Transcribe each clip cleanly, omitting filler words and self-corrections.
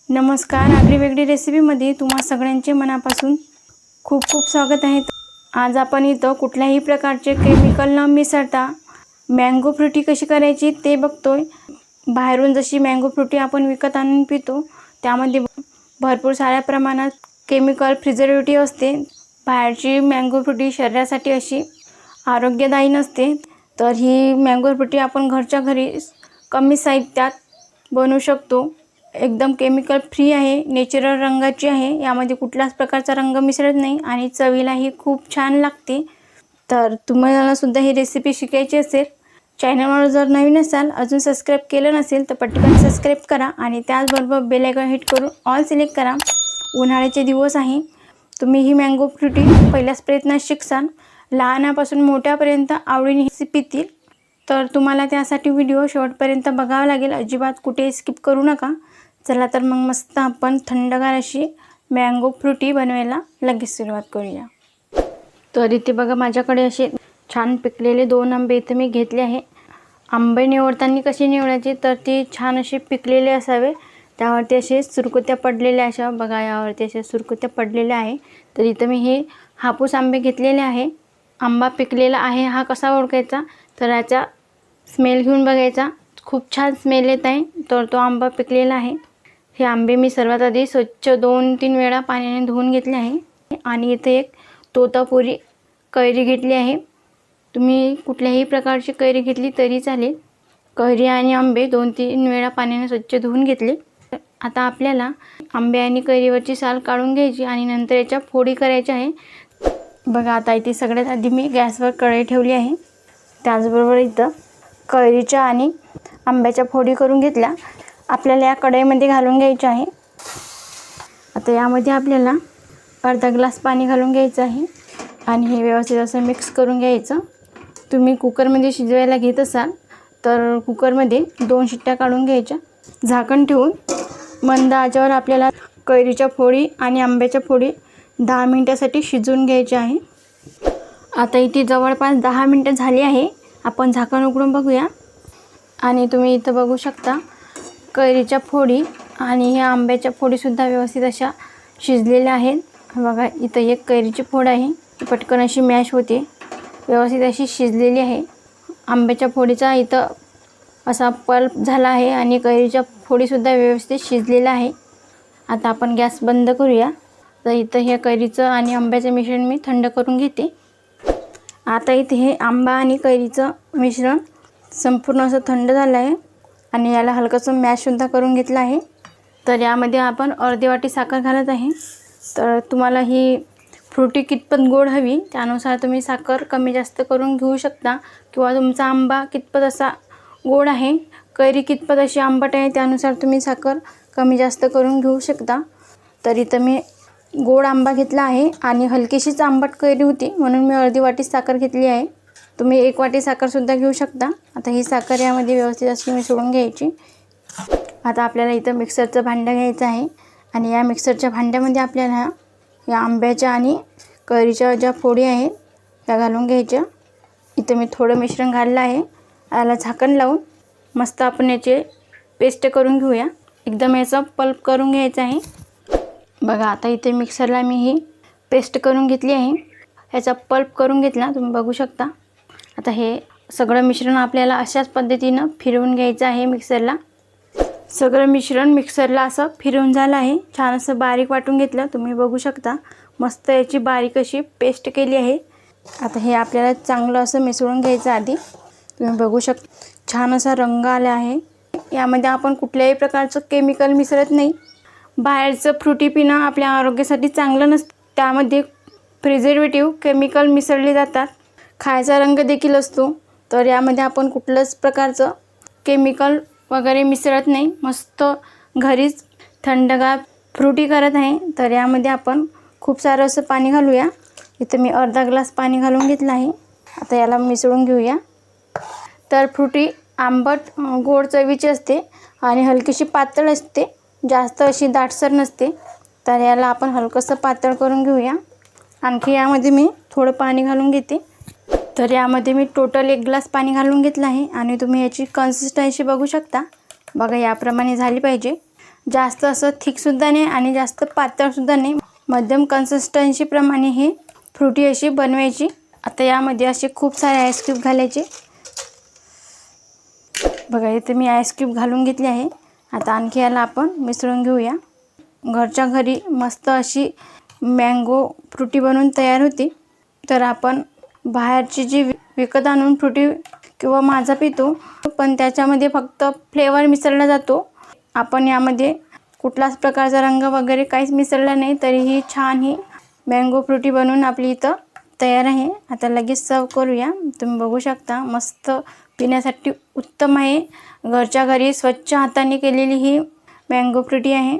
नमस्कार, आगळीवेगळी रेसिपीमध्ये तुम्हा सगळ्यांचे मनापासून खूप खूप स्वागत आहे। आज आपण इथं कुठल्याही प्रकारचे केमिकल न मिसळता मँगो फ्रुटी कशी करायची ते बघतोय। बाहेरून जशी मँगो फ्रुटी आपण विकत आणून पितो त्यामध्ये भरपूर साऱ्या प्रमाणात केमिकल प्रिझर्वेटिव्ह असते। बाहेरची मँगो फ्रुटी शरीरासाठी अशी आरोग्यदायी नसते, तर ही मँगो फ्रुटी आपण घरच्या घरी कमी साहित्यात बनवू शकतो। एकदम केमिकल फ्री आहे, नेचरल रंगाची आहे, यामध्ये कुठल्याच प्रकारचा रंग मिसळत नाही आणि चवीलाही खूप छान लागते। तर तुम्हाला सुद्धा ही रेसिपी शिकायची असेल, चॅनलवर जर नवीन असाल, अजून सबस्क्राइब केलं नसेल तर पटकन सबस्क्राइब करा आणि त्याचबरोबर बेल आयकॉन हिट करून ऑल सिलेक्ट करा। उन्हाळ्याचे दिवस आहे, तुम्ही ही मँगो फ्रुटी पहिल्याच प्रयत्नात शिकसाल, लहानापासून मोठ्यापर्यंत आवडीने ही पितील। तर तुम्हाला त्यासाठी व्हिडिओ शेवटपर्यंत बघावा लागेल, अजिबात कुठे स्किप करू नका। चला तर मग मस्त आपण थंडगार अशी मँगो फ्रुटी बनवायला लगेच सुरुवात करूया। तर इथे बघा माझ्याकडे असे छान पिकलेले 2 आंबे इथे मी घेतले आहे। आंबे निवडताना कसे निवडायचे तर ते छान असे पिकलेले असावे, त्यावरती असे सुरकुत्या पडलेल्या अशा बघा, यावरती अशा सुरकुत्या पडलेल्या आहे। तर इथे मी हे हापूस आंबे घेतलेले आहे। आंबा पिकलेला आहे हा कसा ओळखायचा तर याचा स्मेल घेऊन बघायचा, खूप छान स्मेल येत आहे तर तो आंबा पिकलेला आहे। हे आंबे मी सर्वात आधी स्वच्छ 2-3 वेळा पाण्याने धुवून घेतले आहे आणि इथे एक तोतापुरी कैरी घेतली आहे। तुम्ही कुठल्याही प्रकारची कैरी घेतली तरी चालेल। कैरी आणि आंबे 2-3 वेळा पाण्याने स्वच्छ धुवून घेतले। आता आपल्याला आंबे आणि कैरीवरची साल काढून घ्यायची आणि नंतर याच्या फोडी करायच्या आहे। बघा आता इथे सगळ्यात आधी मी गॅसवर कढई ठेवली आहे, त्याचबरोबर इथं कैरीच्या आणि आंब्याच्या फोडी करून घेतल्या, आपल्याला या कढईमध्ये घालून घ्यायचे आहे। आता यामध्ये आपल्याला अर्धा ग्लास पाणी घालून घ्यायचं आहे आणि हे व्यवस्थित असं मिक्स करून घ्यायचं। तुम्ही कुकरमध्ये शिजवायला घेत असाल तर कुकरमध्ये 2 शिट्ट्या काढून घ्यायच्या, झाकण ठेवून मंद आचेवर आपल्याला कैरीच्या फोडी आणि आंब्याच्या फोडी 10 मिनिटासाठी शिजवून घ्यायच्या आहे। आता इथे जवळपास 10 मिनिटं झाली आहे, आपण झाकण उघडून बघूया आणि तुम्ही इथं बघू शकता कैरीच्या फोडी आणि ह्या आंब्याच्या फोडीसुद्धा व्यवस्थित अशा शिजलेल्या आहेत। बघा इथं एक कैरीची फोड आहे, ती पटकन अशी मॅश होते, व्यवस्थित अशी शिजलेली आहे। आंब्याच्या फोडीचा इथं असा पल्प झाला आहे आणि कैरीच्या फोडीसुद्धा व्यवस्थित शिजलेला आहे। आता आपण गॅस बंद करूया। तर इथं हे कैरीचं आणि आंब्याचं मिश्रण मी थंड करून घेते। आता इथे हे आंबा आणि कैरीचं मिश्रण संपूर्ण असं थंड झालं आहे आणि याला हलकंसं मॅशसुद्धा करून घेतलं आहे। तर यामध्ये आपण अर्धी वाटी साखर घालत आहे। तर तुम्हाला ही फ्रुटी कितपत गोड हवी त्यानुसार तुम्ही साखर कमी जास्त करून घेऊ शकता, किंवा तुमचा आंबा कितपत असा गोड आहे, कैरी कितपत अशी आंबट आहे त्यानुसार तुम्ही साखर कमी जास्त करून घेऊ शकता। तर इथं मी गोड आंबा घेतला आहे आणि हलकीशीच आंबट कैरी होती म्हणून मी अर्धी वाटी साखर घेतली आहे। तुम्ही 1 वाटी साखरसुद्धा घेऊ शकता। आता ही साखर यामध्ये व्यवस्थित अशी मिसळून घ्यायची। आता आपल्याला इथं मिक्सरचं भांडं घ्यायचं आहे आणि या मिक्सरच्या भांड्यामध्ये आपल्याला या आंब्याच्या आणि कैरीच्या ज्या फोडी आहेत त्या घालून घ्यायच्या। इथं मी थोडं मिश्रण घातलं आहे, याला झाकण लावून मस्त आपण याचे पेस्ट करून घेऊया, एकदम याचा पल्प करून घ्यायचा आहे। बघा आता इथे मिक्सरला मी ही पेस्ट करून घेतली आहे, ह्याचा पल्प करून घेतला, तुम्ही बघू शकता। आता हे सगळं मिश्रण आपल्याला अशाच पद्धतीनं फिरवून घ्यायचं आहे मिक्सरला। सगळं मिश्रण मिक्सरला असं फिरवून झालं आहे, छान असं बारीक वाटून घेतलं, तुम्ही बघू शकता मस्त याची बारीक अशी पेस्ट केली आहे। आता हे आपल्याला चांगलं असं मिसळून घ्यायचं आधी, तुम्ही बघू शकता छान असा रंग आला आहे। यामध्ये आपण कुठल्याही प्रकारचं केमिकल मिसळत नाही। बाहेरचं फ्रुटी पिणं आपल्या आरोग्यासाठी चांगलं नसतं, त्यामध्ये प्रिझर्वेटिव्ह केमिकल मिसळले जातात, खायचा रंग देखील असतो। तर यामध्ये आपण कुठल्याच प्रकारचं केमिकल वगैरे मिसळत नाही, मस्त घरीच थंडगार फ्रुटी करत आहे। तर यामध्ये आपण खूप सारं असं पाणी घालूया, इथं मी अर्धा ग्लास पाणी घालून घेतलं आहे। आता याला मिसळून घेऊया। तर फ्रुटी आंबट गोड चवीची असते आणि हलकीशी पातळ असते, जास्त अशी दाटसर नसते। तर याला आपण हलकंसं पातळ करून घेऊया। आणखी यामध्ये मी थोडं पाणी घालून घेते। तर यामध्ये मी टोटल 1 ग्लास पाणी घालून घेतलं आहे आणि तुम्ही याची कन्सिस्टन्सी बघू शकता, बघा याप्रमाणे झाली पाहिजे। जास्त असं थिकसुद्धा नाही आणि जास्त पातळसुद्धा नाही, मध्यम कन्सिस्टन्सीप्रमाणे ही फ्रुटी अशी बनवायची। आता यामध्ये असे खूप सारे आईस क्यूब घालायचे। बघा इथे मी आईस क्यूब घालून घेतले आहे। आता आणखी याला आपण मिसळून घेऊया। घरच्या घरी मस्त अशी मँगो फ्रुटी बनवून तयार होती। तर आपण बाहेरची जी विकत आणून फ्रुटी किंवा माझा पितो, पण त्याच्यामध्ये फक्त फ्लेवर मिसळला जातो। आपण यामध्ये कुठलाच प्रकारचा रंग वगैरे काहीच मिसळला नाही, तरीही छान ही मँगो फ्रुटी बनवून आपली इथं तयार आहे। आता लगेच सर्व करूया। तुम्ही बघू शकता मस्त पिण्यासाठी उत्तम आहे। घरच्या घरी स्वच्छ हाताने केलेली ही मँगो फ्रुटी आहे।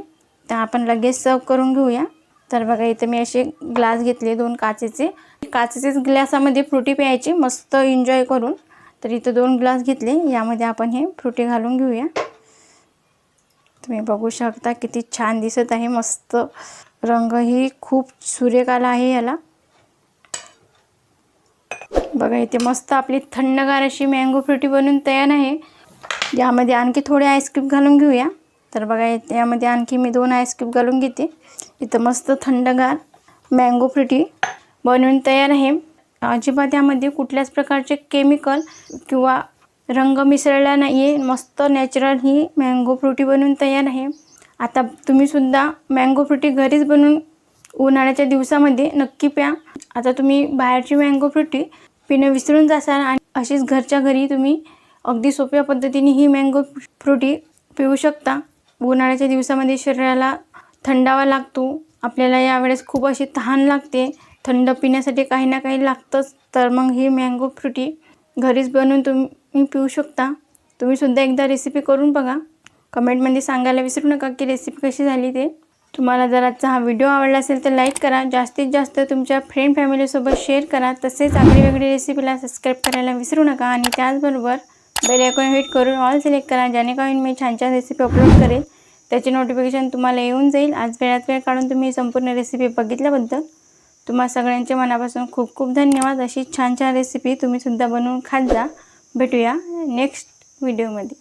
तर आपण लगेच सर्व करून घेऊया। तर बघा इथे मी असे ग्लास घेतले 2 काचेचेच ग्लासामध्ये फ्रुटी प्यायची मस्त एन्जॉय करून। तर इथे 2 ग्लास घेतले, यामध्ये आपण हे फ्रुटी घालून घेऊया। तुम्ही बघू शकता किती छान दिसत आहे, मस्त रंगही खूप सुरेख आला आहे याला। बघा इथे मस्त आपली थंडगार अशी मँगो फ्रुटी बनवून तयार आहे। यामध्ये आणखी थोडे आईस क्यूब घालून घेऊया। तर बघा यामध्ये आणखी मी 2 आईस क्यूब घालून घेते। इथं मस्त थंडगार मँगो फ्रुटी बनवून तयार आहे। अजिबात यामध्ये कुठल्याच प्रकारचे केमिकल किंवा रंग मिसळला नाही आहे, मस्त नॅचरल ही मँगो फ्रुटी बनवून तयार आहे। आता तुम्ही सुद्धा मँगो फ्रुटी घरीच बनवून उन्हाळ्याच्या दिवसामध्ये नक्की प्या। आता तुम्ही बाहेरची मँगो फ्रुटी पिणं विसरून जासाल आणि अशीच घरच्या घरी तुम्ही अगदी सोप्या पद्धतीने ही मँगो फ्रुटी पिऊ शकता। उन्हाळ्याच्या दिवसामध्ये शरीराला थंडावा लागतो, आपल्याला यावेळेस खूप अशी तहान लागते, थंड पिण्यासाठी काही ना काही लागतंच। तर मग ही मँगो फ्रुटी घरीच बनवून तुम्ही पिऊ शकता। तुम्ही सुद्धा एकदा रेसिपी करून बघा। कमेंटमध्ये सांगायला विसरू नका की रेसिपी कशी झाली ते। तुम्हाला जर आजचा हा व्हिडिओ आवडला असेल तर लाईक करा, जास्तीत जास्त तुमच्या फ्रेंड फॅमिलीसोबत शेअर करा। तसेच आगळीवेगळी रेसिपीला सबस्क्राईब करायला विसरू नका आणि त्याचबरोबर बेल आयकॉन हिट करून ऑल सिलेक्ट करा, जेणेकरून मी छान छान रेसिपी अपलोड करेल त्याचे नोटिफिकेशन तुम्हाला येऊन जाईल। आज वेळात वेळ काढून तुम्ही संपूर्ण रेसिपी बघितल्याबद्दल तुम्हा सगळ्यांचे मनापासून खूप खूप धन्यवाद। अशी छान छान रेसिपी तुम्ही सुद्धा बनवून खात जा। भेटूया नेक्स्ट व्हिडिओमध्ये।